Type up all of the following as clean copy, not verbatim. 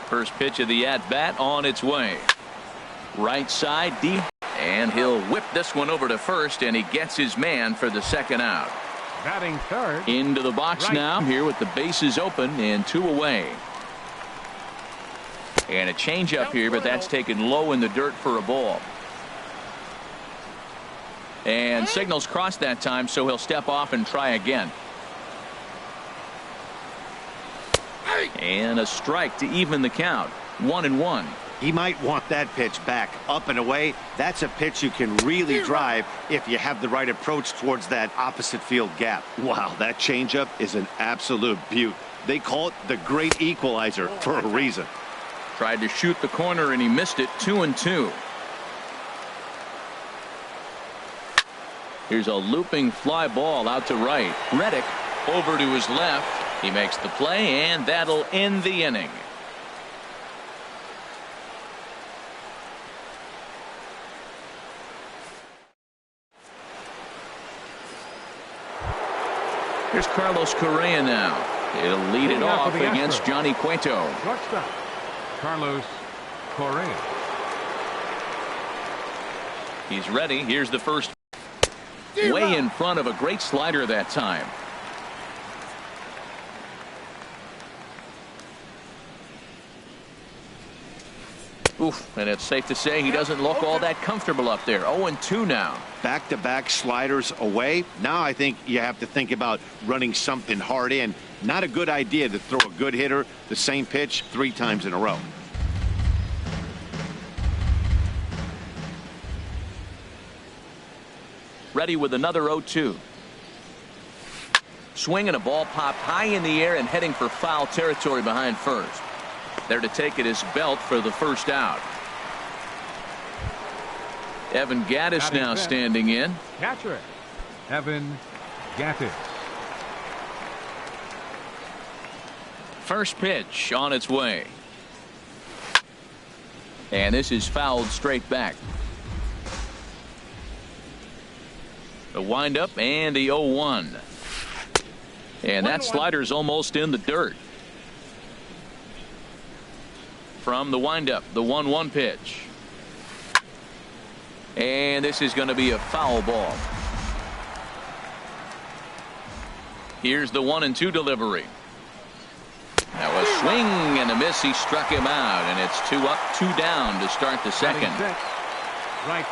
First pitch of the at-bat on its way. Right side deep, and he'll whip this one over to first, and he gets his man for the second out. Batting third. Into the box now here with the bases open and 2 away. And a changeup here, but that's taken low in the dirt for a ball. And signals crossed that time, so he'll step off and try again. And a strike to even the count. 1-1. He might want that pitch back up and away. That's a pitch you can really drive if you have the right approach towards that opposite field gap. Wow, that changeup is an absolute beaut. They call it the great equalizer for a reason. Tried to shoot the corner and he missed it. 2-2. Here's a looping fly ball out to right. Reddick over to his left. He makes the play, and that'll end the inning. Here's Carlos Correa now. He'll lead it off against Johnny Cueto. Shortstop, Carlos Correa. He's ready. Here's the first. Way in front of a great slider that time. Oof, and it's safe to say he doesn't look all that comfortable up there. 0-2 now. Back-to-back sliders away. Now I think you have to think about running something hard in. Not a good idea to throw a good hitter the same pitch 3 times in a row. Ready with another 0-2. Swinging a ball popped high in the air and heading for foul territory behind first. There to take it is Belt for the first out. Evan Gattis now standing in. Catcher, Evan Gattis. First pitch on its way. And this is fouled straight back. The windup and the 0-1. And that slider's almost in the dirt. From the windup, the 1-1 pitch. And this is going to be a foul ball. Here's the 1-2 delivery. Now a swing and a miss. He struck him out, and it's 2 up, 2 down to start the second.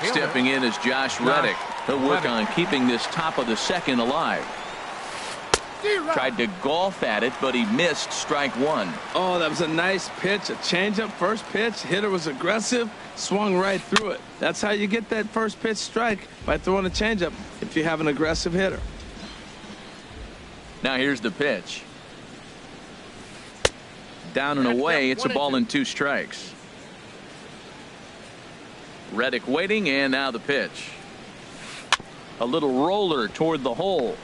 Stepping in is Josh Reddick. He'll work on keeping this top of the second alive. Tried to golf at it, but he missed strike 1. Oh, that was a nice pitch, a changeup, first pitch. Hitter was aggressive, swung right through it. That's how you get that first pitch strike, by throwing a changeup if you have an aggressive hitter. Now here's the pitch. Down and away, it's a ball and 2 strikes. Reddick waiting, and now the pitch. A little roller toward the hole.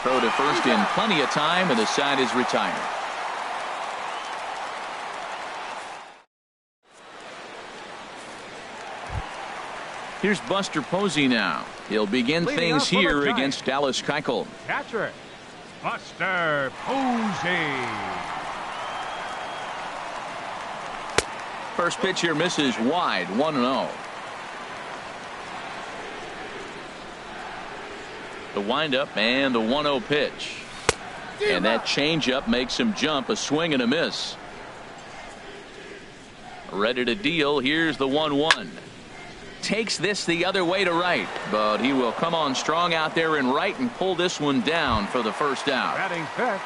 Throw to first in plenty of time, and the side is retired. Here's Buster Posey now. He'll begin things here against Dallas Keuchel. Catcher, Buster Posey. First pitch here misses wide, 1-0. The windup and the 1-0 pitch. And that changeup makes him jump. A swing and a miss. Ready to deal. Here's the 1-1. Takes this the other way to right, but he will come on strong out there in right and pull this one down for the first out. Batting fifth.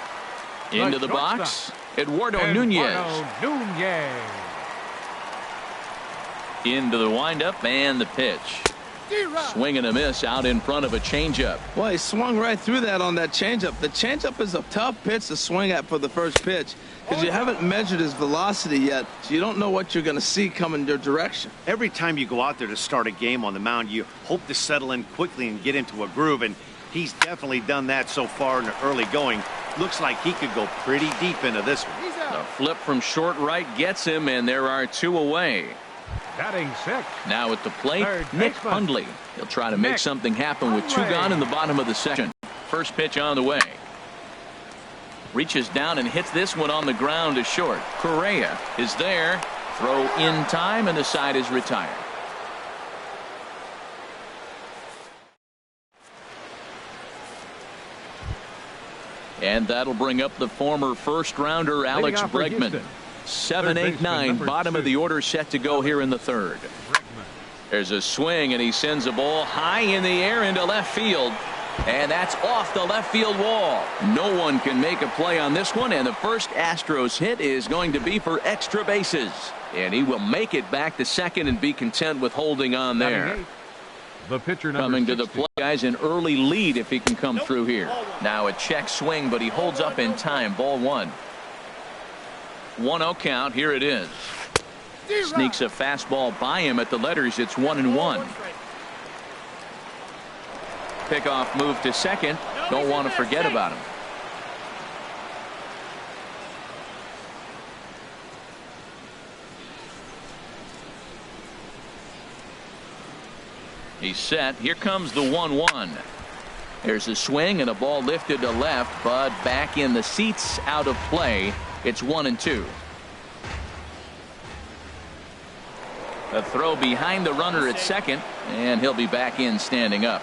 Into the box, Eduardo Nunez. Into the windup and the pitch. Swing and a miss out in front of a changeup. Well, he swung right through that on that changeup. The changeup is a tough pitch to swing at for the first pitch because you haven't measured his velocity yet, so you don't know what you're going to see coming your direction. Every time you go out there to start a game on the mound, you hope to settle in quickly and get into a groove, and he's definitely done that so far in the early going. Looks like he could go pretty deep into this one. The flip from short right gets him, and there are 2 away. Batting sixth. Now at the plate, Nick Hundley. He'll try to make something happen with 2 gone in the bottom of the second. First pitch on the way. Reaches down and hits this one on the ground to short. Correa is there. Throw in time, and the side is retired. And that'll bring up the former first-rounder Alex Bregman. 7, 8, 9, bottom of the order set to go here in the third. There's a swing, and he sends a ball high in the air into left field. And that's off the left field wall. No one can make a play on this one, and the first Astros hit is going to be for extra bases. And he will make it back to second and be content with holding on there. The pitcher coming to the 60. plate, guys, an early lead if he can come through here. Now a check swing, but he holds up in time. Ball one. 1-0 count. Here it is. Sneaks a fastball by him at the letters. It's 1-1. Pickoff move to second. Don't want to forget about him. He's set. Here comes the 1-1. There's a swing and a ball lifted to left, but back in the seats, out of play. It's 1-2. A throw behind the runner at second, and he'll be back in standing up.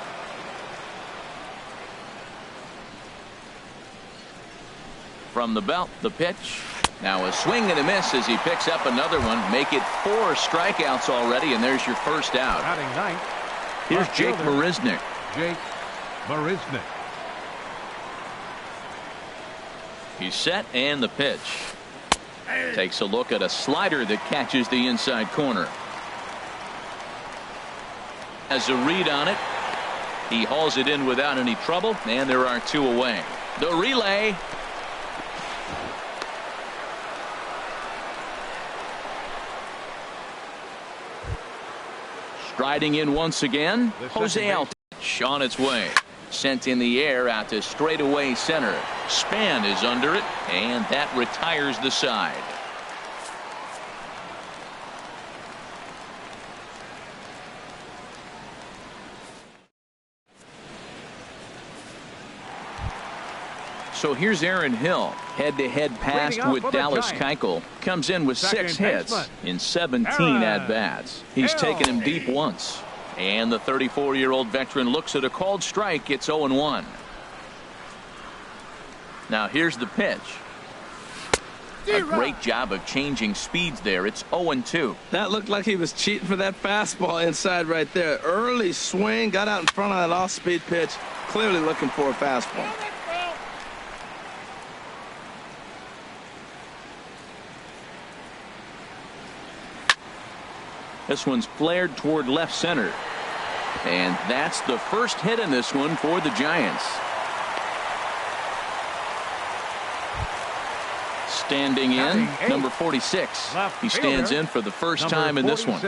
From the belt, the pitch. Now a swing and a miss as he picks up another one. Make it 4 strikeouts already, and there's your first out. Batting ninth. Here's Jake Marisnick. Jake Marisnick. He's set, and the pitch. Takes a look at a slider that catches the inside corner. Has a read on it. He hauls it in without any trouble, and there are 2 away. The relay. Striding in once again, Jose Altuve on its way. Sent in the air out to straightaway center. Span is under it, and that retires the side. So here's Aaron Hill. Head-to-head pass with Dallas Keuchel. Comes in with 6 hits in 17 at-bats. He's taken him deep once. And the 34-year-old veteran looks at a called strike. It's 0-1. Now here's the pitch. A great job of changing speeds there. It's 0-2. That looked like he was cheating for that fastball inside right there. Early swing, got out in front of that off-speed pitch. Clearly looking for a fastball. This one's flared toward left center. And that's the first hit in this one for the Giants. Standing in, number 46. He stands in for the first time in this one.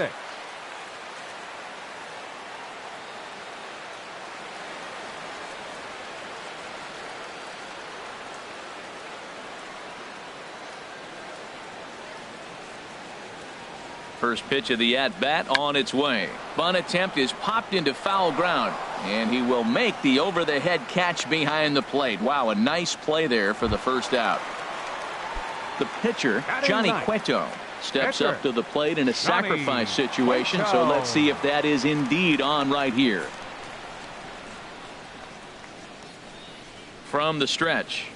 First pitch of the at-bat on its way. Bunt attempt is popped into foul ground, and he will make the over-the-head catch behind the plate. Wow, a nice play there for the first out. The pitcher, Johnny Cueto, steps up to the plate in a sacrifice situation, so let's see if that is indeed on right here. From the stretch,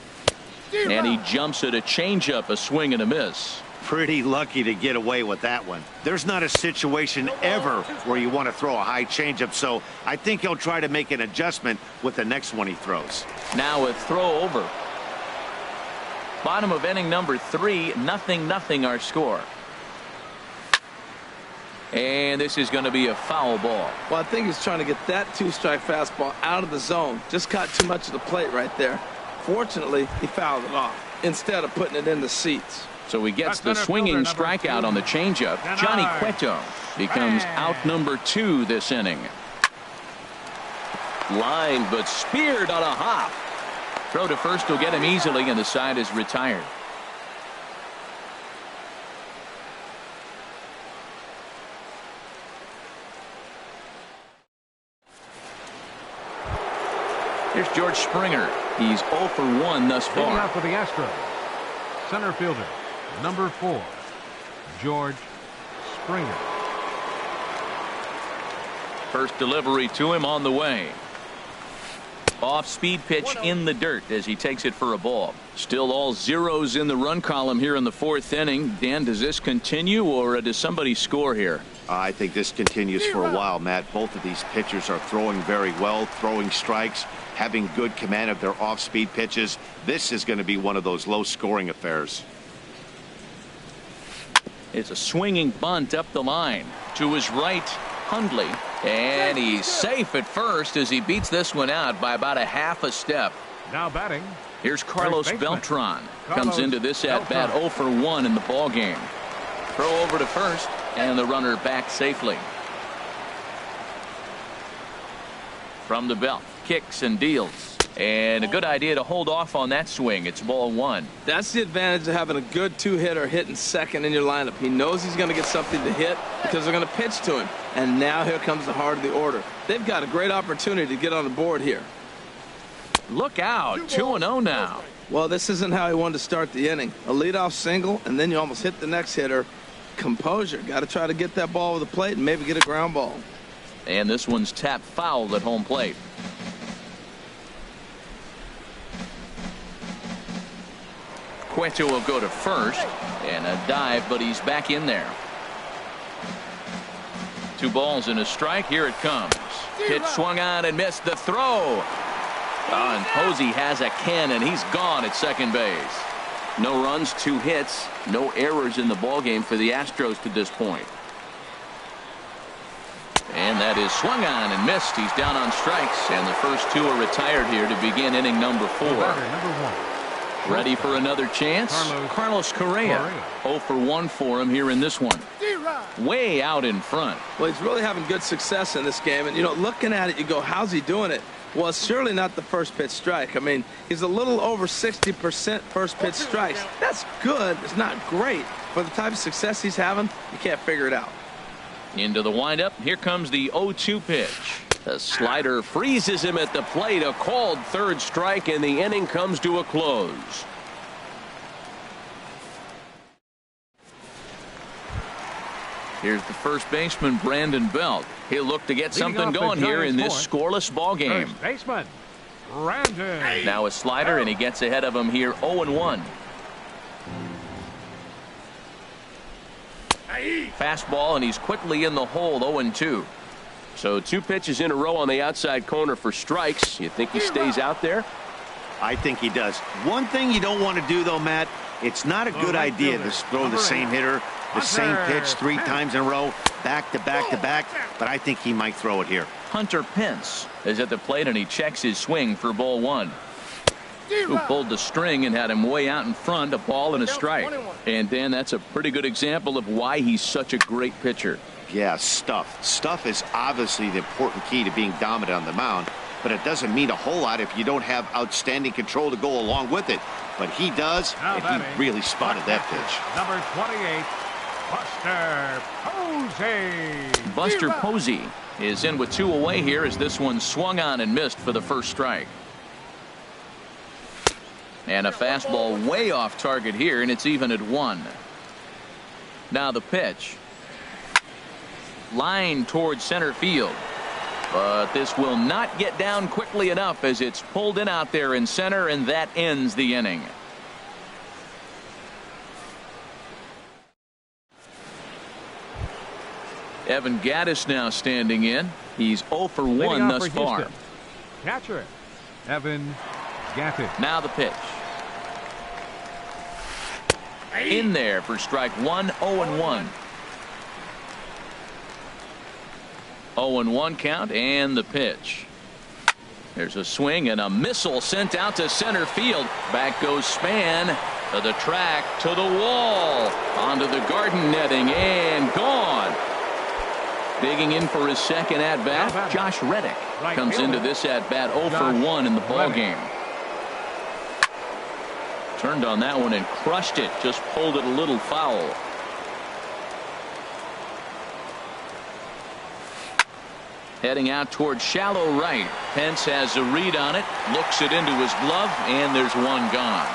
and he jumps at a changeup, a swing and a miss. Pretty lucky to get away with that one. There's not a situation ever where you want to throw a high changeup, so I think he'll try to make an adjustment with the next one he throws. Now a throw over. Bottom of inning number 3, 0-0 our score. And this is going to be a foul ball. Well, I think he's trying to get that 2-strike fastball out of the zone. Just caught too much of the plate right there. Fortunately, he fouled it off instead of putting it in the seats. So he gets the swinging strikeout on the changeup. Johnny Cueto becomes out number 2 this inning. Line, but speared on a hop. Throw to first will get him easily, and the side is retired. Here's George Springer. He's 0 for 1 thus Leading far. out for the Astros, center fielder, number 4, George Springer. First delivery to him on the way. Off-speed pitch in the dirt as he takes it for a ball. Still all zeros in the run column here in the 4th inning. Dan, does this continue, or does somebody score here? I think this continues for a while, Matt. Both of these pitchers are throwing very well, throwing strikes, having good command of their off-speed pitches. This is going to be one of those low-scoring affairs. It's a swinging bunt up the line. To his right, Hundley. And he's safe at first as he beats this one out by about a half a step. Now batting. Here's Carlos Beltran. Comes into this at-bat 0 for 1 in the ball game. Throw over to first, and the runner back safely. From the belt, kicks and deals. And a good idea to hold off on that swing. It's ball 1. That's the advantage of having a good two-hitter hitting second in your lineup. He knows he's going to get something to hit because they're going to pitch to him. And now here comes the heart of the order. They've got a great opportunity to get on the board here. Look out, 2-0 now. Well, this isn't how he wanted to start the inning. A leadoff single, and then you almost hit the next hitter. Composure. Got to try to get that ball over the plate and maybe get a ground ball. And this one's tapped foul at home plate. Cueto will go to first, and a dive, but he's back in there. 2 balls and a strike. Here it comes. Pitch swung on and missed the throw. And Posey has a cannon. He's gone at second base. No runs, 2 hits, no errors in the ballgame for the Astros to this point. And that is swung on and missed. He's down on strikes, and the first 2 are retired here to begin inning number 4. Number 1. Ready for another chance? Carlos Correa. 0 for 1 for him here in this one. Way out in front. Well, he's really having good success in this game. And, you know, looking at it, you go, how's he doing it? Well, it's surely not the first pitch strike. I mean, he's a little over 60% first pitch strikes. That's good. It's not great. For the type of success he's having, you can't figure it out. Into the windup. Here comes the 0-2 pitch. The slider freezes him at the plate. A called third strike, and the inning comes to a close. Here's the first baseman, Brandon Belt. He'll look to get something going here in this scoreless ball game. First baseman, Brandon. Now a slider, and he gets ahead of him here 0-1. Fastball, and he's quickly in the hole, 0-2. So 2 pitches in a row on the outside corner for strikes. You think he stays out there? I think he does. One thing you don't want to do, though, Matt, it's not a good idea to throw the same hitter, the same pitch 3 times in a row, back to back to back, but I think he might throw it here. Hunter Pence is at the plate, and he checks his swing for ball 1. Who pulled the string and had him way out in front, a ball and a strike. And Dan, that's a pretty good example of why he's such a great pitcher. Yeah, stuff. Stuff is obviously the important key to being dominant on the mound, but it doesn't mean a whole lot if you don't have outstanding control to go along with it. But he does, and he really spotted that pitch. Number 28, Buster Buster Posey. Posey is in with 2 away here as this one swung on and missed for the first strike. And a fastball way off target here, and it's even at 1. Now the pitch. Line towards center field. But this will not get down quickly enough as it's pulled in out there in center, and that ends the inning. Evan Gattis now standing in. He's 0 for 1 thus far. Catcher, Evan Gattis. Now the pitch. In there for strike 1, 0-1. 0-1 count, and the pitch. There's a swing and a missile sent out to center field. Back goes Span to the track, to the wall, onto the garden netting, and gone. Digging in for his second at-bat, Josh Reddick comes into this at-bat 0 for 1 in the ball game. Turned on that one and crushed it, just pulled it a little foul. Heading out towards shallow right. Pence has a read on it, looks it into his glove, and there's one gone.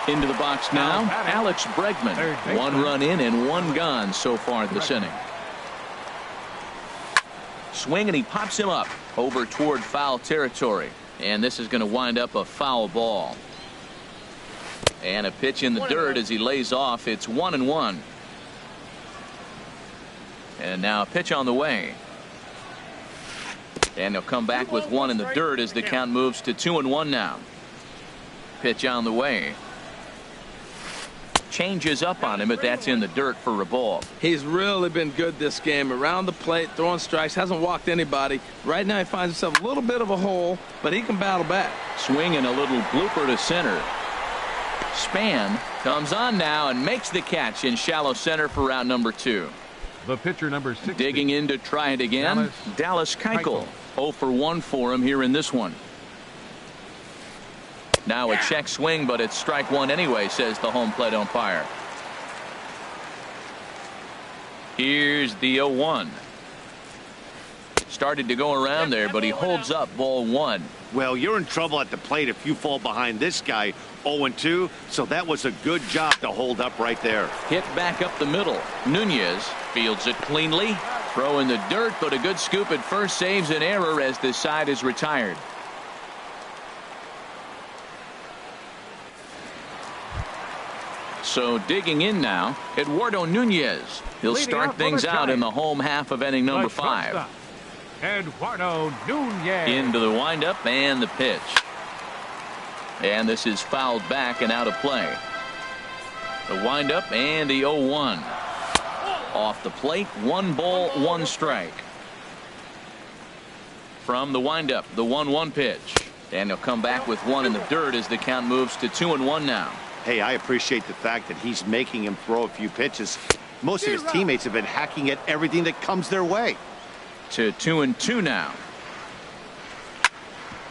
Into the box now, Alex Bregman. 1 run in and 1 gone so far this inning. Swing, and he pops him up over toward foul territory. And this is going to wind up a foul ball. And a pitch in the dirt as he lays off. It's 1-1. And now a pitch on the way. And they'll come back with 1 in the dirt as the count moves to 2-1 now. Pitch on the way. Changes up on him, but that's in the dirt for a ball. He's really been good this game. Around the plate, throwing strikes, hasn't walked anybody. Right now he finds himself a little bit of a hole, but he can battle back. Swing and a little blooper to center. Span comes on now and makes the catch in shallow center for round number 2. The pitcher, number 60. Digging in to try it again. Dallas Keuchel. 0 for 1 for him here in this one. Now a check swing, but it's strike 1 anyway, says the home plate umpire. Here's the 0-1. Started to go around there, but he holds up ball 1. Well, you're in trouble at the plate if you fall behind this guy 0-2, so that was a good job to hold up right there. Hit back up the middle. Nunez fields it cleanly. Throw in the dirt, but a good scoop at first saves an error as this side is retired. So digging in now, Eduardo Nunez. He'll start things out in the home half of inning number 5. Eduardo Nunez. Into the windup and the pitch. And this is fouled back and out of play. The windup and the 0-1. Off the plate, 1 ball, 1 strike. From the windup, the 1-1 pitch. And he'll come back with 1 in the dirt as the count moves to 2-1 now. Hey, I appreciate the fact that he's making him throw a few pitches. Most of his teammates have been hacking at everything that comes their way. To 2-2 now.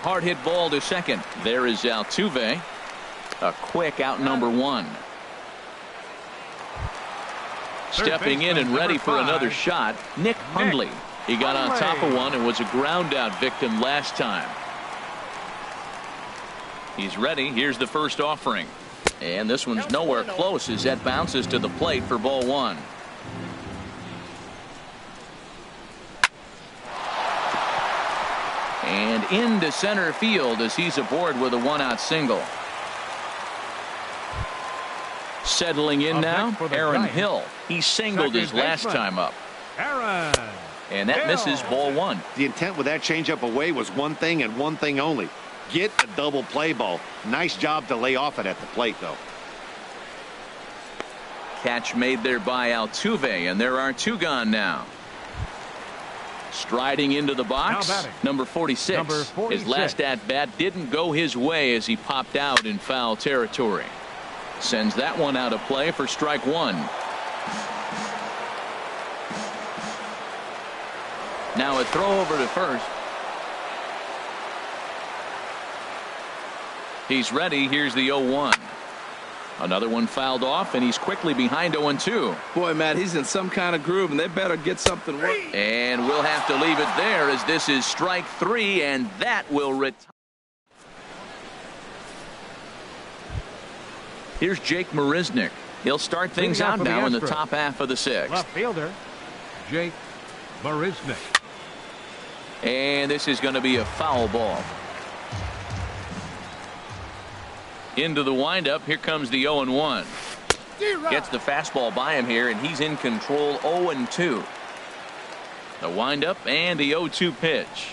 Hard hit ball to second. There is Altuve. A quick out number 1. Stepping in and ready for another shot, Nick Hundley. He got on top of one and was a ground out victim last time. He's ready. Here's the first offering. And this one's nowhere close as that bounces to the plate for ball 1. And into center field as he's aboard with a 1-out single. Settling in now, Aaron Hill. He singled his last time up. And that misses ball 1. The intent with that changeup away was one thing and one thing only. Get a double play ball. Nice job to lay off it at the plate, though. Catch made there by Altuve, and there are 2 gone now. Striding into the box, number 46. His last at-bat didn't go his way as he popped out in foul territory. Sends that one out of play for strike 1. Now a throw over to first. He's ready. Here's the 0-1. Another one fouled off, and he's quickly behind 0-2. Boy, Matt, he's in some kind of groove, and they better get something working. And we'll have to leave it there as this is strike 3, and that will retire. Here's Jake Marisnick. He'll start things out now in the top half of the 6th. Left fielder, Jake Marisnick. And this is going to be a foul ball. Into the windup. Here comes the 0-1. Gets the fastball by him here, and he's in control. 0-2. The windup and the 0-2 pitch.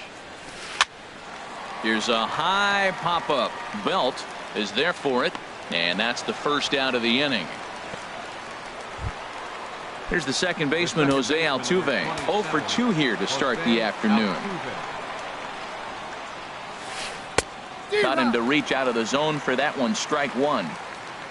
Here's a high pop-up. Belt is there for it, and that's the first out of the inning. Here's the second baseman, Jose Altuve. 0 for 2 here to start the afternoon. Got him to reach out of the zone for that one. Strike 1.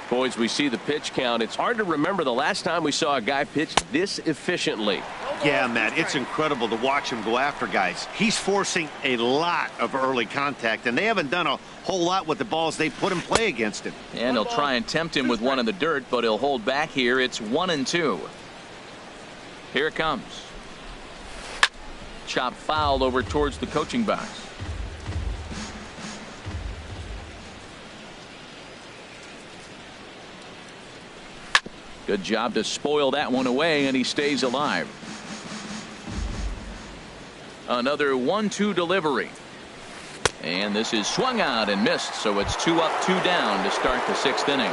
Boys, we see the pitch count. It's hard to remember the last time we saw a guy pitch this efficiently. Yeah, Matt, it's incredible to watch him go after guys. He's forcing a lot of early contact, and they haven't done a whole lot with the balls they put in play against him. And he'll try and tempt him with one in the dirt, but he'll hold back here. It's 1-2. Here it comes. chop foul over towards the coaching box. Good job to spoil that one away, and he stays alive. Another 1-2 delivery. And this is swung out and missed, so it's 2 up, 2 down to start the 6th inning.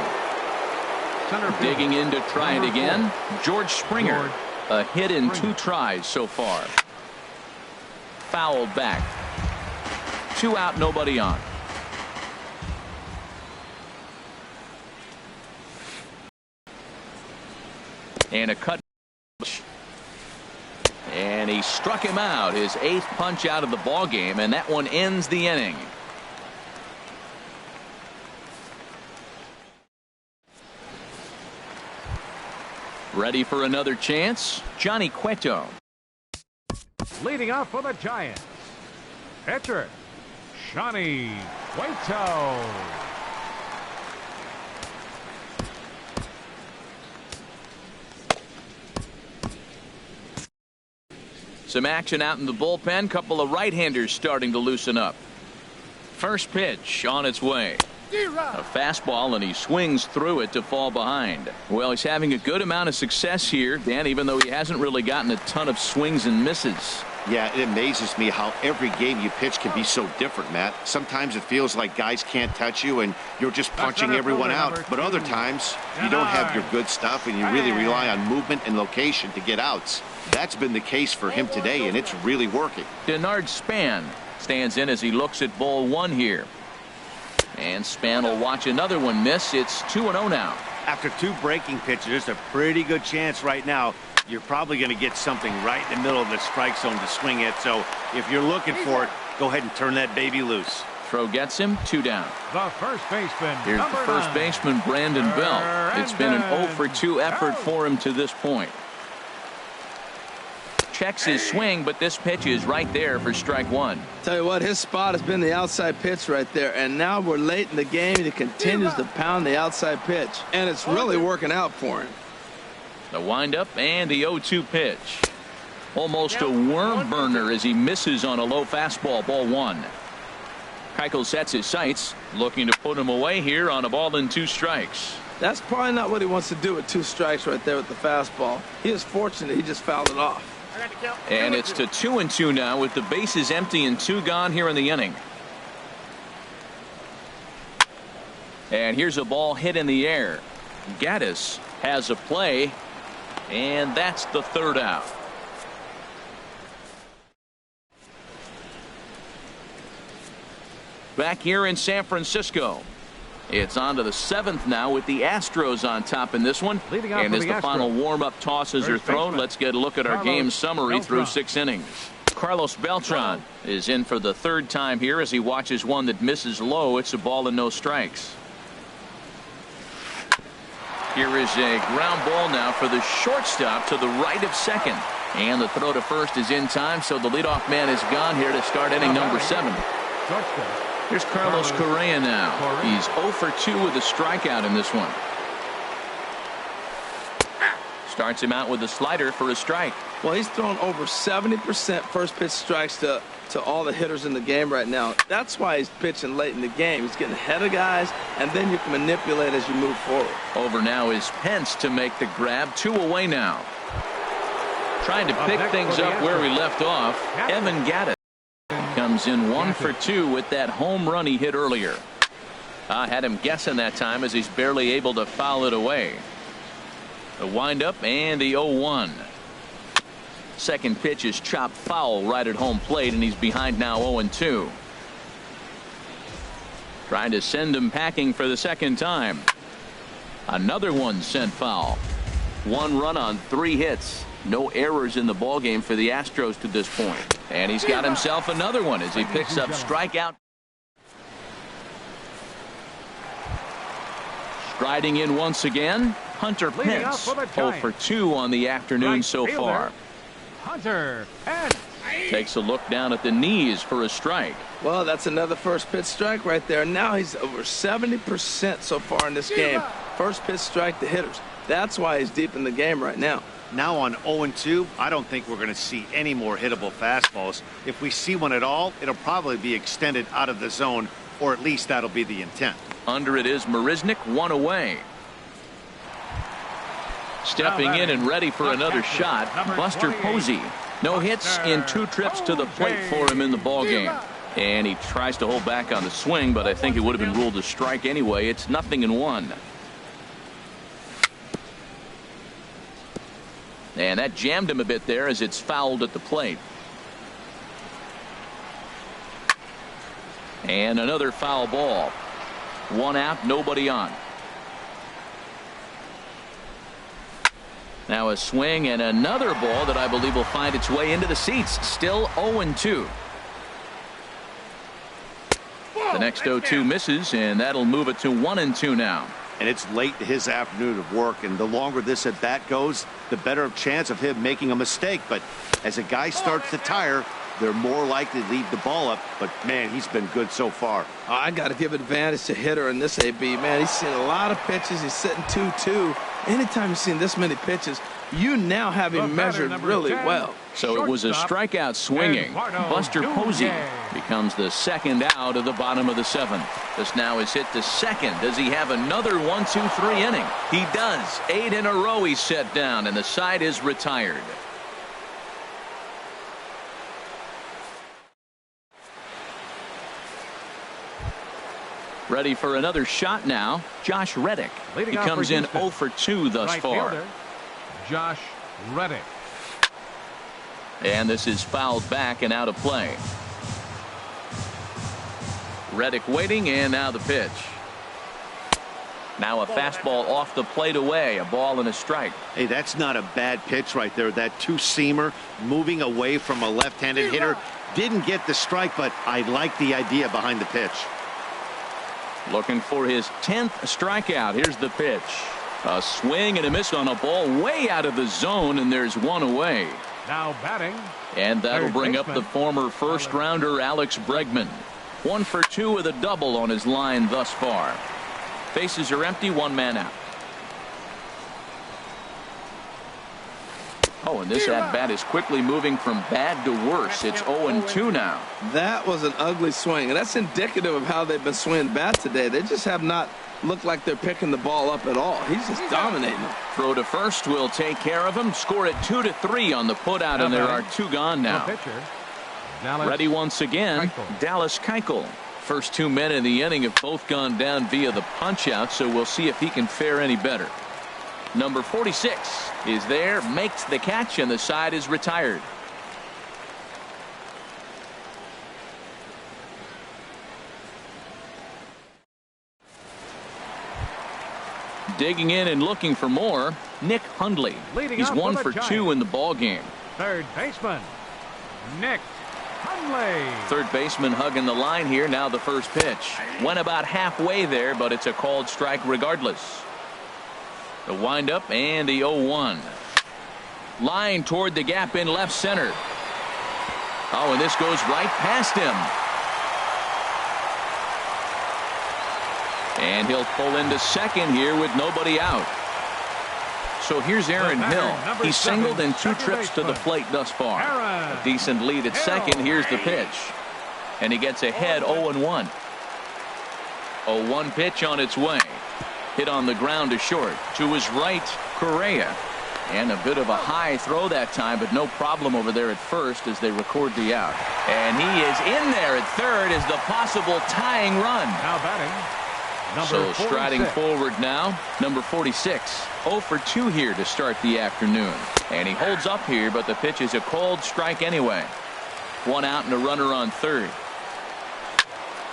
Digging in to try it again, George Springer. A hit in 2 tries so far. Fouled back. 2 out, nobody on. And a cut. And he struck him out, his 8th punch out of the ball game, and that one ends the inning. Ready for another chance, Johnny Cueto. Leading off for the Giants, pitcher, Johnny Cueto. Some action out in the bullpen. Couple of right-handers starting to loosen up. First pitch on its way. A fastball, and he swings through it to fall behind. Well, he's having a good amount of success here, Dan, even though he hasn't really gotten a ton of swings and misses. Yeah, it amazes me how every game you pitch can be so different, Matt. Sometimes it feels like guys can't touch you and you're just punching everyone out. But other times you don't have your good stuff and you really rely on movement and location to get outs. That's been the case for him today, and it's really working. Denard Span stands in as he looks at ball 1 here. And Span will watch another one miss. It's 2-0 now. After 2 breaking pitches, there's a pretty good chance right now you're probably going to get something right in the middle of the strike zone to swing at. So if you're looking for it, go ahead and turn that baby loose. Throw gets him, 2 down. The first baseman. Here's the first baseman, Brandon Belt. It's been an 0 for 2 effort for him to this point. Checks his swing, but this pitch is right there for strike 1. Tell you what, his spot has been the outside pitch right there, and now we're late in the game and he continues to pound the outside pitch, and it's really working out for him. The windup and the 0-2 pitch. Almost a worm burner as he misses on a low fastball, ball 1. Keuchel sets his sights, looking to put him away here on a ball and 2 strikes. That's probably not what he wants to do with 2 strikes right there with the fastball. He is fortunate he just fouled it off. And it's to 2-2 now with the bases empty and 2 gone here in the inning. And here's a ball hit in the air. Gaddis has a play, and that's the 3rd out. Back here in San Francisco, it's on to the 7th now with the Astros on top in this one. And as the final warm-up tosses are thrown, let's get a look at our game summary through 6 innings. Carlos Beltran is in for the 3rd time here as he watches one that misses low. It's a ball and no strikes. Here is a ground ball now for the shortstop to the right of second. And the throw to first is in time, so the leadoff man is gone here to start inning number 7. Here's Carlos Correa now. He's 0 for 2 with a strikeout in this one. Starts him out with a slider for a strike. Well, he's thrown over 70% first pitch strikes to all the hitters in the game right now. That's why he's pitching late in the game. He's getting ahead of guys, and then you can manipulate as you move forward. Over now is Pence to make the grab. 2 away now. Trying to pick things up where we left off. Evan Gaddis comes in 1 for 2 with that home run he hit earlier. I had him guessing that time as he's barely able to foul it away. The windup and the 0-1. Second pitch is chopped foul right at home plate, and he's behind now 0-2. Trying to send him packing for the 2nd time. Another one sent foul. 1 run on 3 hits. No errors in the ballgame for the Astros to this point. And he's got himself another one as he picks up strikeout. Striding in once again, Hunter Pence. 0 for 2 on the afternoon so far. Hunter Pence takes a look down at the knees for a strike. Well, that's another first pitch strike right there. Now he's over 70% so far in this game. First pitch strike to hitters. That's why he's deep in the game right now. Now on 0-2, I don't think we're going to see any more hittable fastballs. If we see one at all, it'll probably be extended out of the zone, or at least that'll be the intent. Under it is Marisnick, one away. Stepping in and ready for another shot, Buster Posey. No hits in 2 trips to the plate for him in the ballgame. And he tries to hold back on the swing, but I think it would have been ruled a strike anyway. It's 0-1. And that jammed him a bit there as it's fouled at the plate. And another foul ball. 1 out, nobody on. Now a swing and another ball that I believe will find its way into the seats. Still 0-2. The next 0-2 misses, and that'll move it to 1-2 now. And it's late in his afternoon of work, and the longer this at bat goes, the better chance of him making a mistake. But as a guy starts to tire, they're more likely to leave the ball up. But man, he's been good so far. I got to give advantage to hitter in this AB. Man, he's seen a lot of pitches. He's sitting 2-2. Anytime you've seen this many pitches, you now have him measured really well. So it was a strikeout swinging. Buster Posey becomes the second out of the bottom of the 7th. This now is hit to second. Does he have another 1-2-3 inning? He does. 8 in a row he's set down, and the side is retired. Ready for another shot now, Josh Reddick. He comes in 0 for 2 thus far. Josh Reddick. And this is fouled back and out of play. Reddick waiting, and now the pitch. Now a fastball off the plate away, a ball and a strike. Hey, that's not a bad pitch right there. That two-seamer moving away from a left-handed hitter. Didn't get the strike, but I like the idea behind the pitch. Looking for his 10th strikeout. Here's the pitch. A swing and a miss on a ball way out of the zone, and there's 1 away. Now batting. And that'll bring up the former first-rounder Alex Bregman. 1 for 2 with a double on his line thus far. Bases are empty, 1 man out. Oh, and this at-bat is quickly moving from bad to worse. It's 0-2 now. That was an ugly swing, and that's indicative of how they've been swinging bat today. They just have not looked like they're picking the ball up at all. He's just dominating them. Throw to first will take care of him. Score at 2-3 on the putout, and there are 2 gone now. Ready once again, Dallas Keuchel. First 2 men in the inning have both gone down via the punch-out, so we'll see if he can fare any better. Number 46 is there, makes the catch, and the side is retired. Digging in and looking for more, Nick Hundley. He's 1 for 2 in the ball game. Third baseman, Nick Hundley. Third baseman hugging the line here. Now the first pitch. Went about halfway there, but it's a called strike regardless. The windup and the 0-1. Line toward the gap in left center. Oh, and this goes right past him. And he'll pull into second here with nobody out. So here's Aaron Hill. He's singled in 2 trips to the plate thus far. A decent lead at second. Here's the pitch. And he gets ahead 0-1. 0-1 pitch on its way. Hit on the ground to short. To his right, Correa. And a bit of a high throw that time, but no problem over there at first as they record the out. And he is in there at third as the possible tying run. Now batting. So striding forward now, number 46. 0 for 2 here to start the afternoon. And he holds up here, but the pitch is a cold strike anyway. 1 out and a runner on third.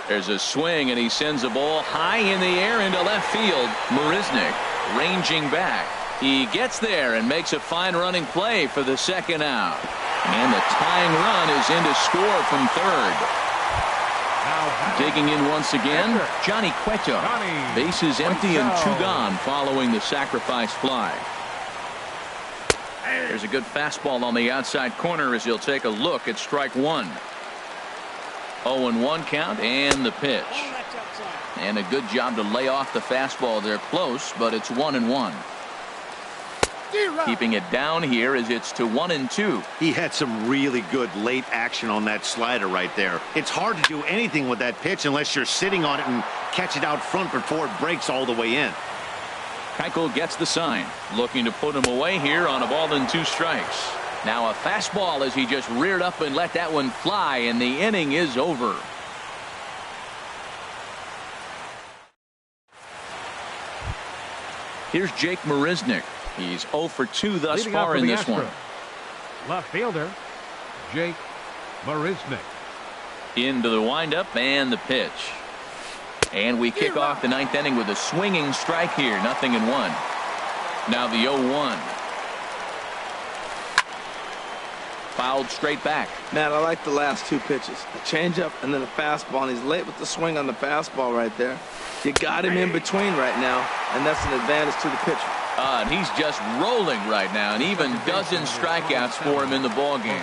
There's a swing, and he sends a ball high in the air into left field. Marisnick ranging back. He gets there and makes a fine running play for the second out. And the tying run is in to score from third. Digging in once again, Johnny Cueto. Bases empty and 2 gone following the sacrifice fly. There's a good fastball on the outside corner as he'll take a look at strike 1. 0-1 count and the pitch. And a good job to lay off the fastball there close, but it's 1-1. Keeping it down here as it's to 1-2. He had some really good late action on that slider right there. It's hard to do anything with that pitch unless you're sitting on it and catch it out front before it breaks all the way in. Keuchel gets the sign, looking to put him away here on a ball and 2 strikes. Now a fastball as he just reared up and let that one fly, and the inning is over. Here's Jake Marisnick. He's 0 for 2 thus far in this one. Left fielder, Jake Marisnick. Into the windup and the pitch. And we kick off the 9th inning with a swinging strike here. 0-1. Now the 0-1. Fouled straight back. Man, I like the last 2 pitches. A changeup and then a fastball, and he's late with the swing on the fastball right there. You got him in between right now, and that's an advantage to the pitcher. And he's just rolling right now, and even dozen strikeouts for him in the ballgame.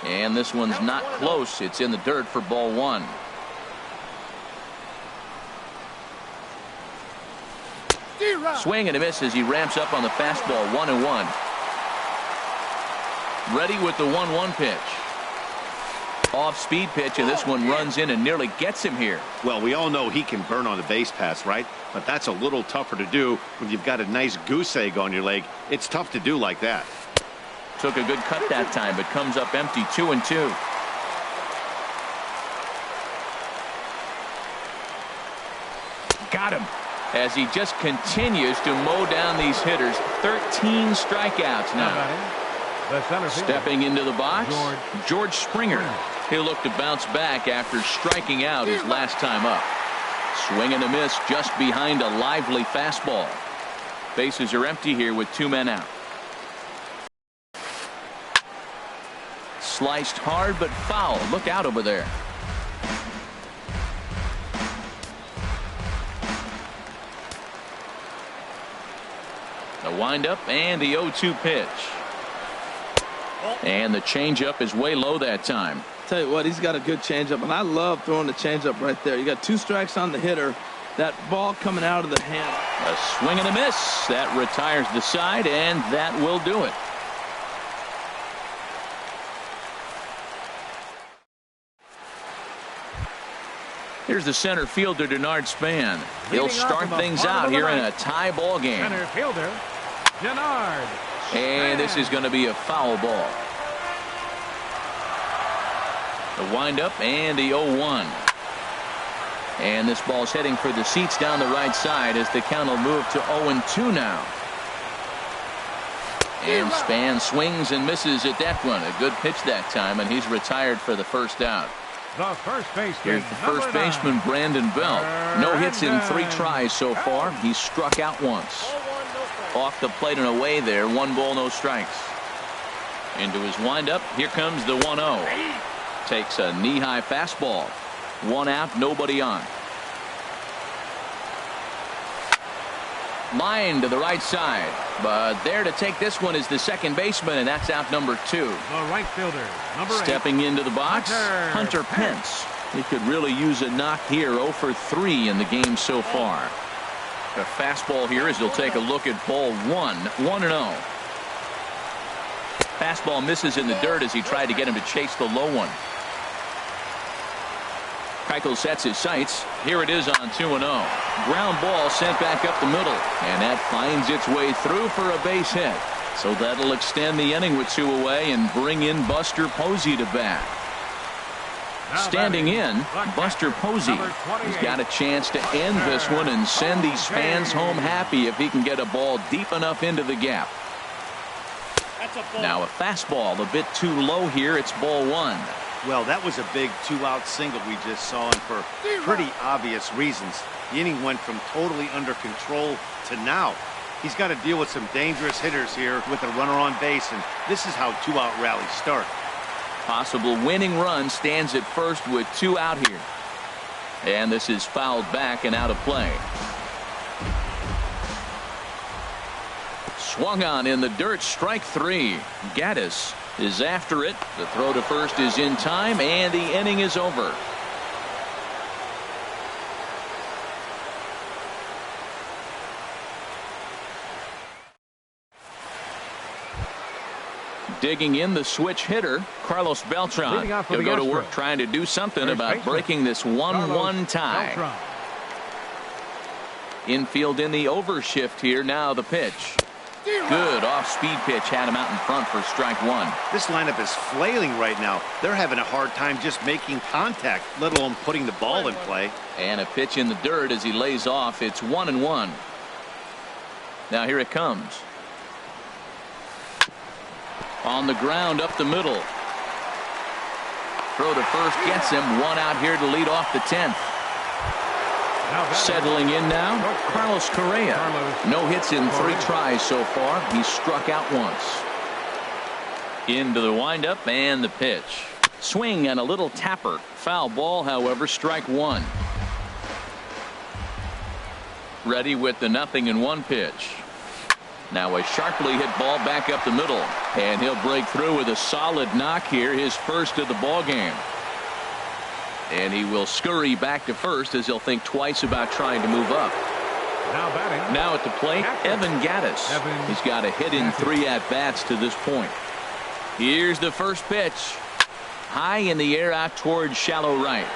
And this one's not close. It's in the dirt for ball 1. Swing and a miss as he ramps up on the fastball. 1-1. Ready with the 1-1 pitch. Off-speed pitch, and this one runs in and nearly gets him here. Well, we all know he can burn on the base pass, right? But that's a little tougher to do when you've got a nice goose egg on your leg. It's tough to do like that. Took a good cut that time, but comes up empty. 2-2. Got him. As he just continues to mow down these hitters. 13 strikeouts now. Stepping into the box, George Springer. He'll look to bounce back after striking out his last time up. Swing and a miss just behind a lively fastball. Bases are empty here with 2 men out. Sliced hard but foul. Look out over there. The windup and the 0-2 pitch. And the changeup is way low that time. Tell you what, he's got a good changeup, and I love throwing the changeup right there. You got 2 strikes on the hitter. That ball coming out of the hand. A swing and a miss. That retires the side, and that will do it. Here's the center fielder, Denard Span. He'll start things out here in a tie ball game. Center fielder, Denard. And this is going to be a foul ball. The windup and the 0-1. And this ball's heading for the seats down the right side as the count will move to 0-2 now. And Span swings and misses at that one. A good pitch that time, and he's retired for the first out. The first baseman. Here's the first baseman, Brandon Belt. No hits in 3 tries so far. He's struck out once. Off the plate and away there. 1 ball, no strikes. Into his windup. Here comes the 1-0. Takes a knee-high fastball. 1 out, nobody on. Line to the right side. But there to take this one is the second baseman, and that's out number 2. The right fielder, number 8. Stepping into the box, Hunter Pence. He could really use a knock here. 0 for 3 in the game so far. A fastball here as he'll take a look at ball 1. 1-0. Fastball misses in the dirt as he tried to get him to chase the low one. Keuchel sets his sights. Here it is on 2-0. Ground ball sent back up the middle, and that finds its way through for a base hit. So that'll extend the inning with 2 away and bring in Buster Posey to bat. Standing in, Buster Posey. He's got a chance to end this one and send these fans home happy if he can get a ball deep enough into the gap. Now a fastball a bit too low here. It's ball 1. Well, that was a big 2-out single we just saw, and for pretty obvious reasons. The inning went from totally under control to now. He's got to deal with some dangerous hitters here with a runner on base, and this is how 2-out rallies start. Possible winning run stands at first with 2 out here. And this is fouled back and out of play. Swung on in the dirt, strike 3. Gaddis is after it. The throw to first is in time, and the inning is over. Digging in the switch hitter, Carlos Beltran. He'll go to work trying to do something about breaking this 1-1 tie. Infield in the overshift here. Now the pitch. Good off-speed pitch had him out in front for strike one. This lineup is flailing right now. They're having a hard time just making contact, let alone putting the ball in play. And a pitch in the dirt as he lays off. It's 1-1. Now here it comes. On the ground up the middle. Throw to first gets him. One out here to lead off the 10th. Settling in now, Carlos Correa. No hits in 3 tries so far. He's struck out once. Into the windup and the pitch. Swing and a little tapper. Foul ball, however, strike one. Ready with the 0-1 pitch. Now a sharply hit ball back up the middle. And he'll break through with a solid knock here, his first of the ball game. And he will scurry back to first as he'll think twice about trying to move up. Now at the plate, Evan Gattis. He's got a hit in 3 at-bats to this point. Here's the first pitch. High in the air out towards shallow right.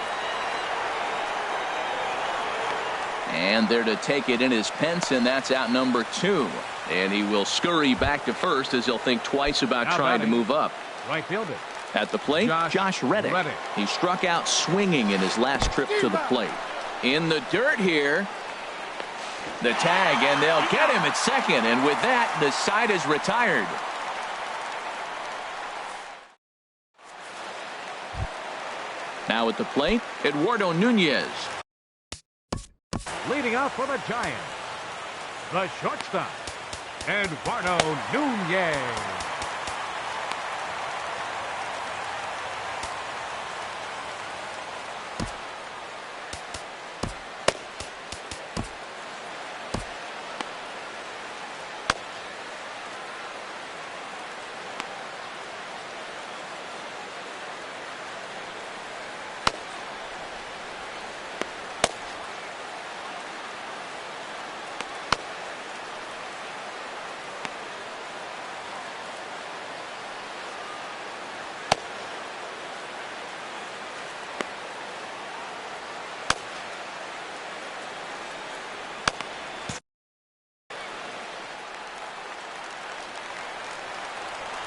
And there to take it in is Pence, and that's out number 2. And he will scurry back to first as he'll think twice about trying to move up. Right fielder. At the plate, Josh Reddick. He struck out swinging in his last trip to the plate. In the dirt here. The tag, and they'll get him at second. And with that, the side is retired. Now at the plate, Eduardo Nunez. Leading off for the Giants, the shortstop, Eduardo Nunez.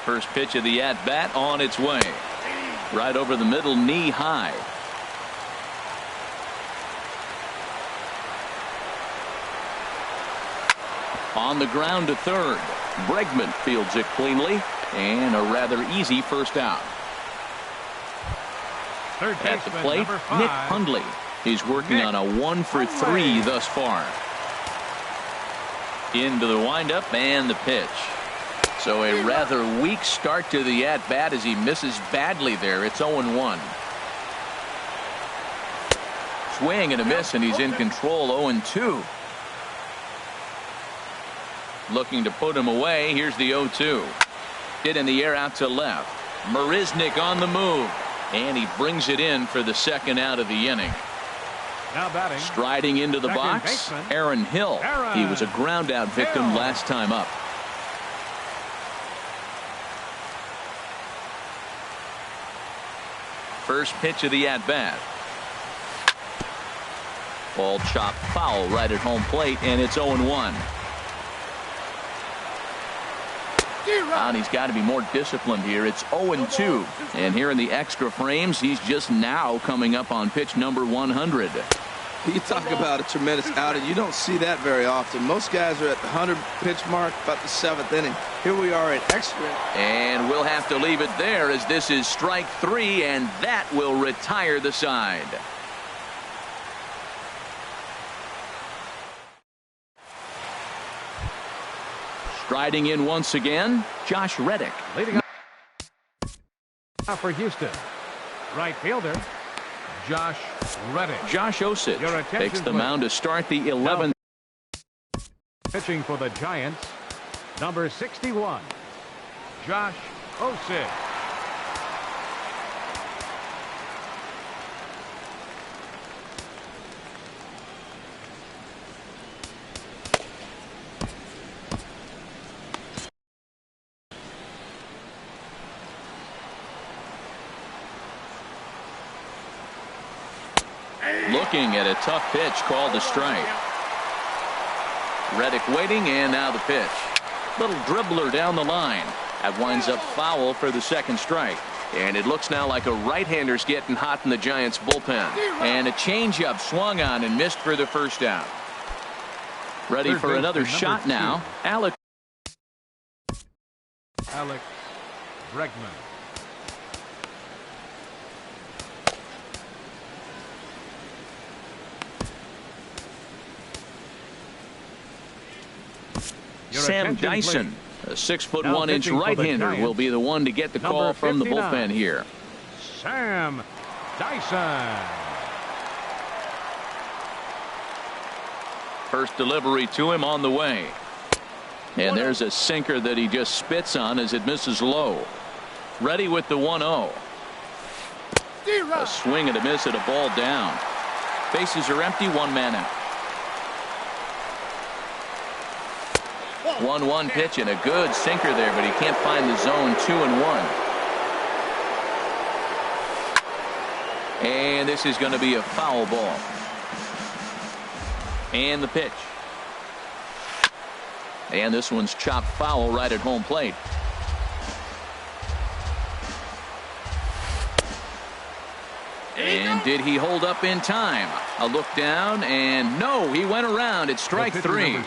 First pitch of the at-bat on its way. Right over the middle, knee high. On the ground to third. Bregman fields it cleanly. And a rather easy first out. At the plate, Nick Hundley. He's working on a 1-for-3 thus far. Into the windup and the pitch. So a rather weak start to the at-bat as he misses badly there. It's 0-1. Swing and a miss, and he's in control. 0-2. Looking to put him away. Here's the 0-2. Hit in the air out to left. Marisnick on the move. And he brings it in for the second out of the inning. Now batting. Striding into the box, Aaron Hill. He was a ground out victim last time up. First pitch of the at-bat. Ball chopped foul right at home plate, and it's 0-1. And he's got to be more disciplined here. It's 0-2. And here in the extra frames, he's just now coming up on pitch number 100. You talk about a tremendous outing. You don't see that very often. Most guys are at the 100-pitch mark, about the 7th inning. Here we are at extra. And we'll have to leave it there as this is strike 3, and that will retire the side. Striding in once again, Josh Reddick. Leading off for Houston, right fielder, Josh Reddick. Josh Osich takes the mound to start the 11th. Pitching for the Giants, number 61, Josh Osich. looking at a tough pitch called a strike. Reddick waiting, and now the pitch. Little dribbler down the line. That winds up foul for the second strike. And it looks now like a right-hander's getting hot in the Giants bullpen. And a changeup swung on and missed for the first out. Ready for another shot now. Alex Bregman. Sam Dyson, a 6'1" right-hander, will be the one to get the call from the bullpen here. Sam Dyson. First delivery to him on the way. And there's a sinker that he just spits on as it misses low. Ready with the 1-0. A swing and a miss at a ball down. Bases are empty, one man out. 1-1 pitch and a good sinker there, but he can't find the zone. 2-1. And this is going to be a foul ball. And the pitch. And this one's chopped foul right at home plate. And did he hold up in time? A look down, and no, he went around. It's strike three.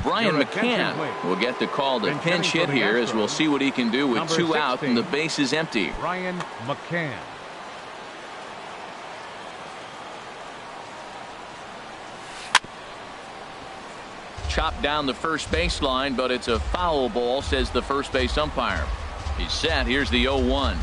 Brian McCann will get the call to pinch hit here, as we'll see what he can do with 2 out and the base is empty. Brian McCann. Chopped down the first baseline, but it's a foul ball, says the first base umpire. He's set. Here's the 0-1.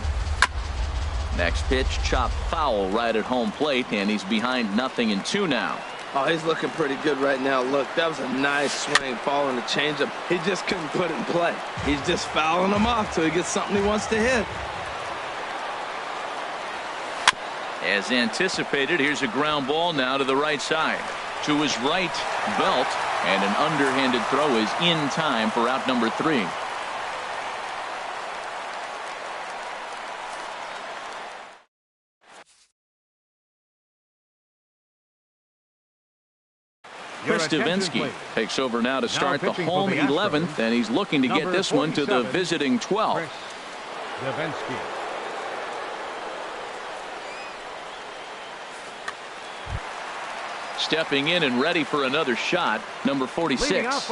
Next pitch, chopped foul right at home plate, and he's behind 0-2 now. Oh, he's looking pretty good right now. Look, that was a nice swing following the changeup. He just couldn't put it in play. He's just fouling him off till he gets something he wants to hit. As anticipated, here's a ground ball now to the right side. To his right belt, and an underhanded throw is in time for out number 3. Chris Davinsky takes over now to start the home 11th, and he's looking to get this one to the visiting 12th. Davinsky. Stepping in and ready for another shot, number 46.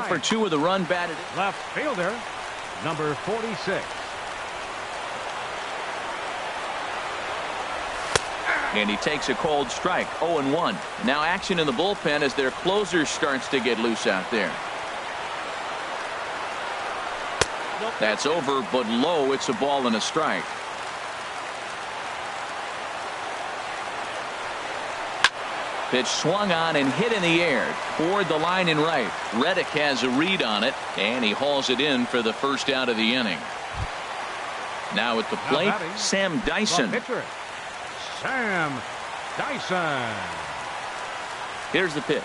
For 2 with a run batted. Left fielder, number 46. And he takes a cold strike. 0-1. Now action in the bullpen as their closer starts to get loose out there. That's over, but low. It's a ball and a strike. Pitch swung on and hit in the air toward the line in right. Reddick has a read on it, and he hauls it in for the first out of the inning. Now at the plate, Sam Dyson. Sam Dyson. Here's the pitch.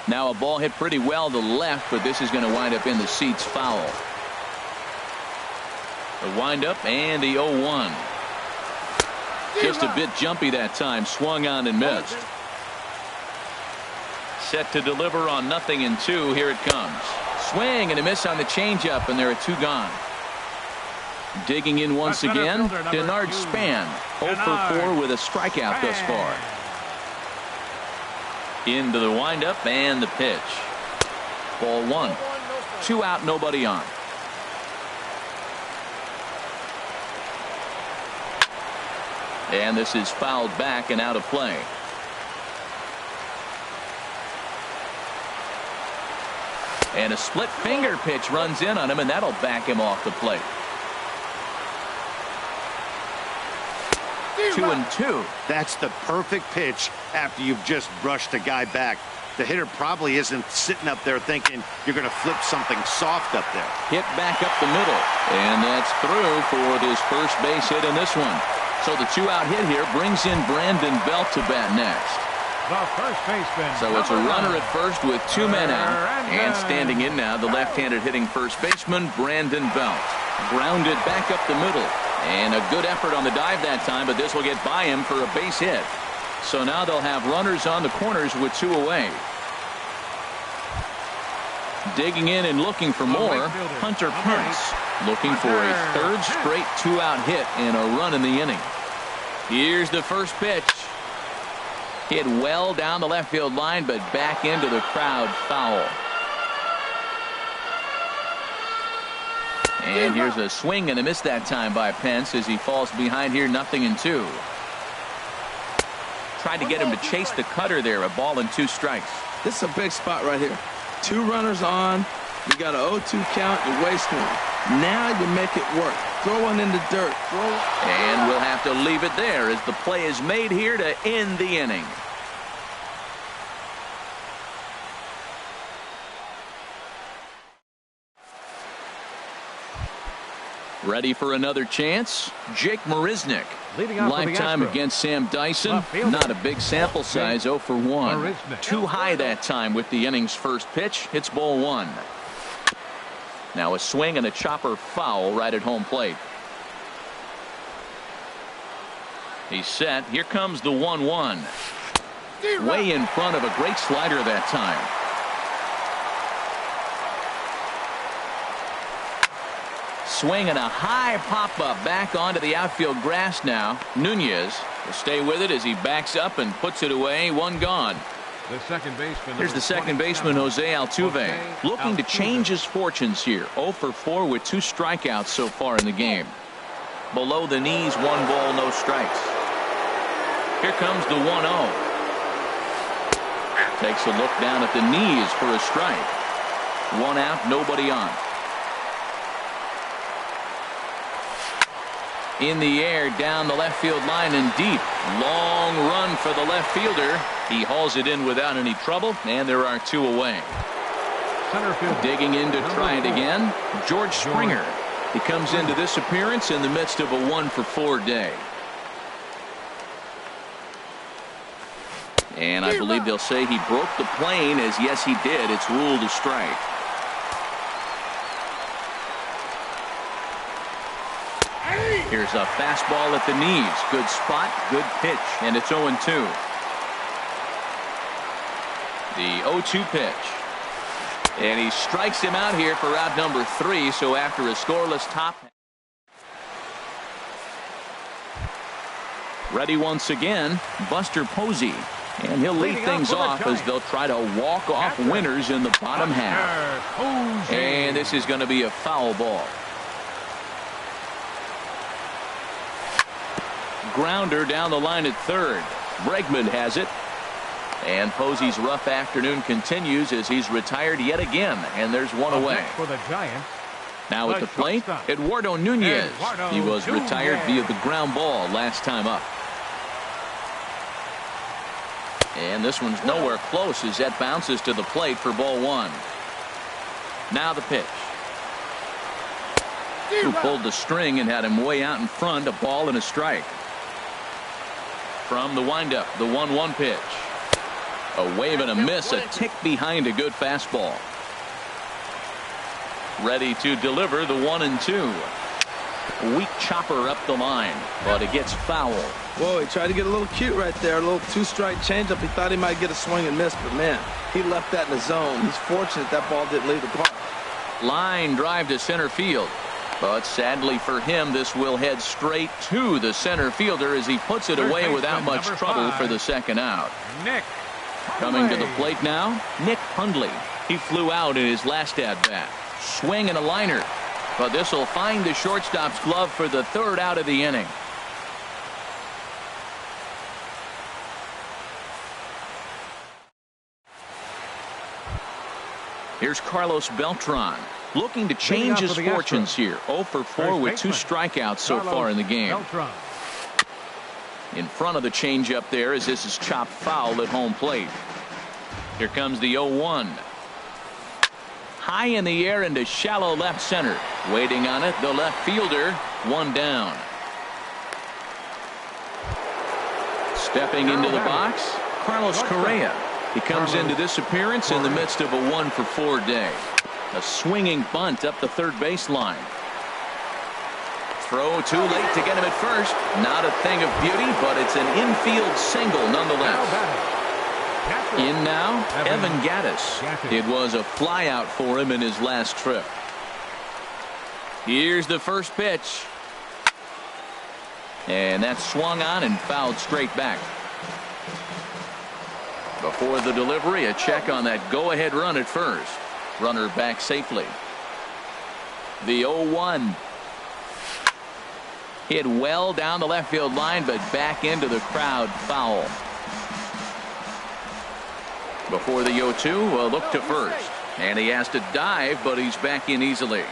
Now a ball hit pretty well to the left, but this is going to wind up in the seats foul. The windup and the 0-1. Just a bit jumpy that time. Swung on and missed. Set to deliver on 0-2. Here it comes. Swing and a miss on the changeup, and there are 2 gone. Digging in once again, Denard Span. 0 for 4 with a strikeout thus far. Into the windup and the pitch. Ball 1. 2 out, nobody on. And this is fouled back and out of play. And a split finger pitch runs in on him, and that'll back him off the plate. 2-2. That's the perfect pitch after you've just brushed a guy back. The hitter probably isn't sitting up there thinking you're going to flip something soft up there. Hit back up the middle, and that's through for his first base hit in this one. So the 2-out hit here brings in Brandon Belt to bat next. The first baseman. So it's a runner at first with 2 men out, and standing in now the left-handed hitting first baseman Brandon Belt. Grounded back up the middle, and a good effort on the dive that time, but this will get by him for a base hit. So now they'll have runners on the corners with 2 away. Digging in and looking for more, Hunter Pence, looking for a third straight 2-out hit and a run in the inning. Here's the first pitch. Hit well down the left field line, but back into the crowd, foul. And here's a swing and a miss that time by Pence as he falls behind here, 0-2. Tried to get him to chase the cutter there, a ball and 2 strikes. This is a big spot right here. 2 runners on. You got an 0-2 count. You waste one. Now you make it work. Throw one in the dirt. And we'll have to leave it there as the play is made here to end the inning. Ready for another chance? Jake Marisnick. Lifetime against Sam Dyson. Not a big sample size, 0 for 1. Too high that time with the inning's first pitch. Hits ball 1. Now a swing and a chopper foul right at home plate. He's set. Here comes the 1-1. Way in front of a great slider that time. Swing and a high pop-up back onto the outfield grass now. Nunez will stay with it as he backs up and puts it away. 1 gone. The second baseman. Here's the second baseman, Jose Altuve, looking to change his fortunes here. 0 for 4 with 2 strikeouts so far in the game. Below the knees, 1 ball, no strikes. Here comes the 1-0. Takes a look down at the knees for a strike. 1 out, nobody on. In the air, down the left field line and deep. Long run for the left fielder. He hauls it in without any trouble, and there are 2 away. Digging in to try it again, George Springer. He comes into this appearance in the midst of a 1 for 4 day. And I believe they'll say he broke the plane, as yes he did. It's ruled a strike. Here's a fastball at the knees. Good spot, good pitch, and it's 0-2. The 0-2 pitch. And he strikes him out here for out number 3. So after a scoreless top. Ready once again, Buster Posey. And he'll lead things off as they'll try to walk off winners in the bottom half. And this is going to be a foul ball. Grounder down the line at third. Bregman has it. And Posey's rough afternoon continues as he's retired yet again. And there's 1 away. For the Giants. Now at the plate, Eduardo Nunez. He was retired via the ground ball last time up. And this one's nowhere close as that bounces to the plate for ball 1. Now the pitch. Who pulled the string and had him way out in front, a ball and a strike. From the windup, the 1-1 pitch. A wave and a miss, a tick behind a good fastball. Ready to deliver the 1-2. A weak chopper up the line, but it gets foul. Whoa, he tried to get a little cute right there. A little 2-strike changeup. He thought he might get a swing and miss, but man, he left that in the zone. He's fortunate that ball didn't leave the park. Line drive to center field. But sadly for him, this will head straight to the center fielder as he puts it away without much trouble for the second out. Nick Coming to the plate now, Nick Hundley. He flew out in his last at-bat. Swing and a liner. But this will find the shortstop's glove for the 3rd out of the inning. Here's Carlos Beltran looking to change his fortunes here. 0 for 4 with 2 strikeouts so far in the game. In front of the changeup there as this is chopped foul at home plate. Here comes the 0-1. High in the air into shallow left center. Waiting on it, the left fielder. 1 down. Stepping into the box, Carlos Correa. He comes into this appearance in the midst of a 1 for 4 day. A swinging bunt up the third baseline. Throw too late to get him at first. Not a thing of beauty, but it's an infield single nonetheless. In now, Evan Gattis. It was a flyout for him in his last trip. Here's the first pitch. And that's swung on and fouled straight back. Before the delivery, a check on that go-ahead run at first. Runner back safely. The 0-1. Hit well down the left field line, but back into the crowd, foul. Before the 0-2, a look to first. And he has to dive, but he's back in easily.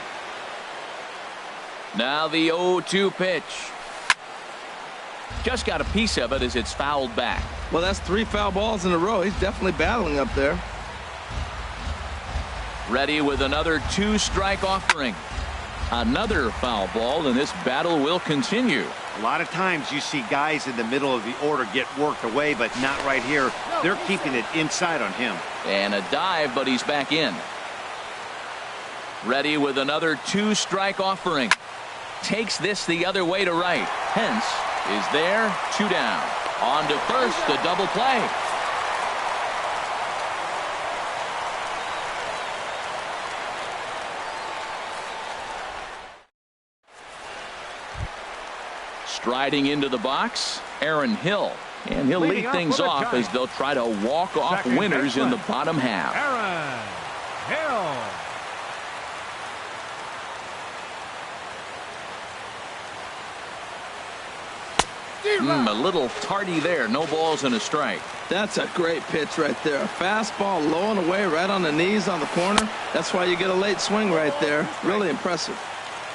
Now the 0-2 pitch. Just got a piece of it as it's fouled back. Well, that's 3 foul balls in a row. He's definitely battling up there. Ready with another 2-strike offering. Another foul ball, and this battle will continue. A lot of times you see guys in the middle of the order get worked away, but not right here. They're keeping it inside on him. And a dive, but he's back in. Ready with another 2-strike offering. Takes this the other way to right. Hence is there. 2 down. On to first, the double play. Striding into the box, Aaron Hill. And he'll lead things off as they'll try to walk off winners in the bottom half. Aaron Hill. A little tardy there. No balls and a strike. That's a great pitch right there. A fastball low and away right on the knees on the corner. That's why you get a late swing right there. Really impressive.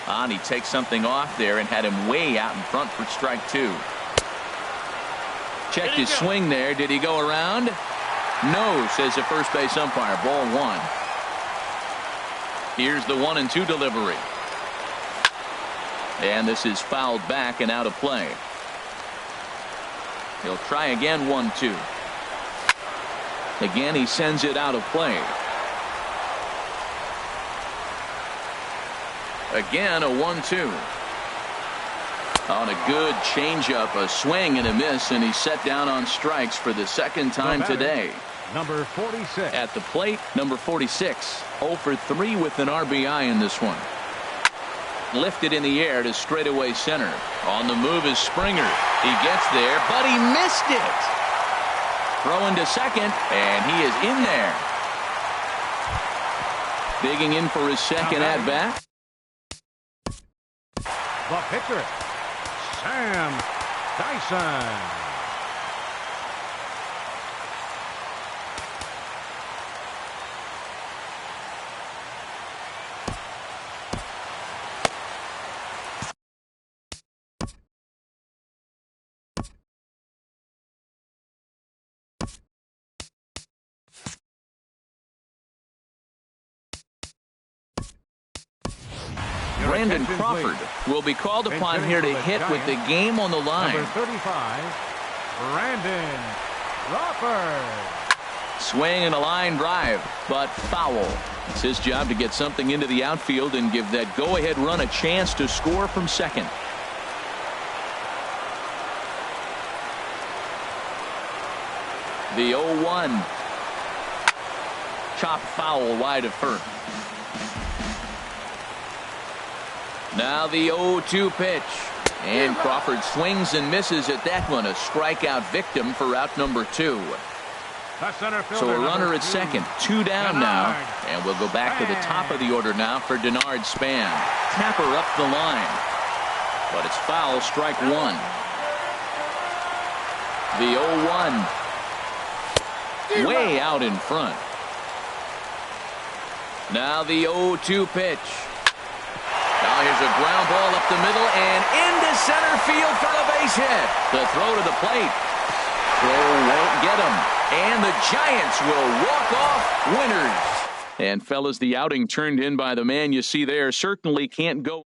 And he takes something off there and had him way out in front for strike 2. Checked his swing there. Did he go around? No, says the first base umpire. Ball 1. Here's the 1-2 delivery. And this is fouled back and out of play. He'll try again. 1-2. Again, he sends it out of play. Again, a 1-2. On a good changeup, a swing and a miss, and he's set down on strikes for the second time today. Number 46. At the plate, number 46. 0 for 3 with an RBI in this one. Lifted in the air to straightaway center. On the move is Springer. He gets there, but he missed it. Throwing to second, and he is in there. Digging in for his second at-bat. The pitcher, Sam Dyson. Brandon Crawford will be called upon here to hit with the game on the line. Number 35, Brandon Crawford. Swing and a line drive, but foul. It's his job to get something into the outfield and give that go-ahead run a chance to score from second. The 0-1. Chop foul wide of first. Now the 0-2 pitch. And Crawford swings and misses at that one. A strikeout victim for out number 2. So a runner at second. 2 down now. And we'll go back to the top of the order now for Denard Span. Tapper up the line. But it's foul, strike 1. The 0-1. Way out in front. Now the 0-2 pitch. Now here's a ground ball up the middle and into center field for a base hit. The throw to the plate. Throw won't get him. And the Giants will walk off winners. And fellas, the outing turned in by the man you see there certainly can't go.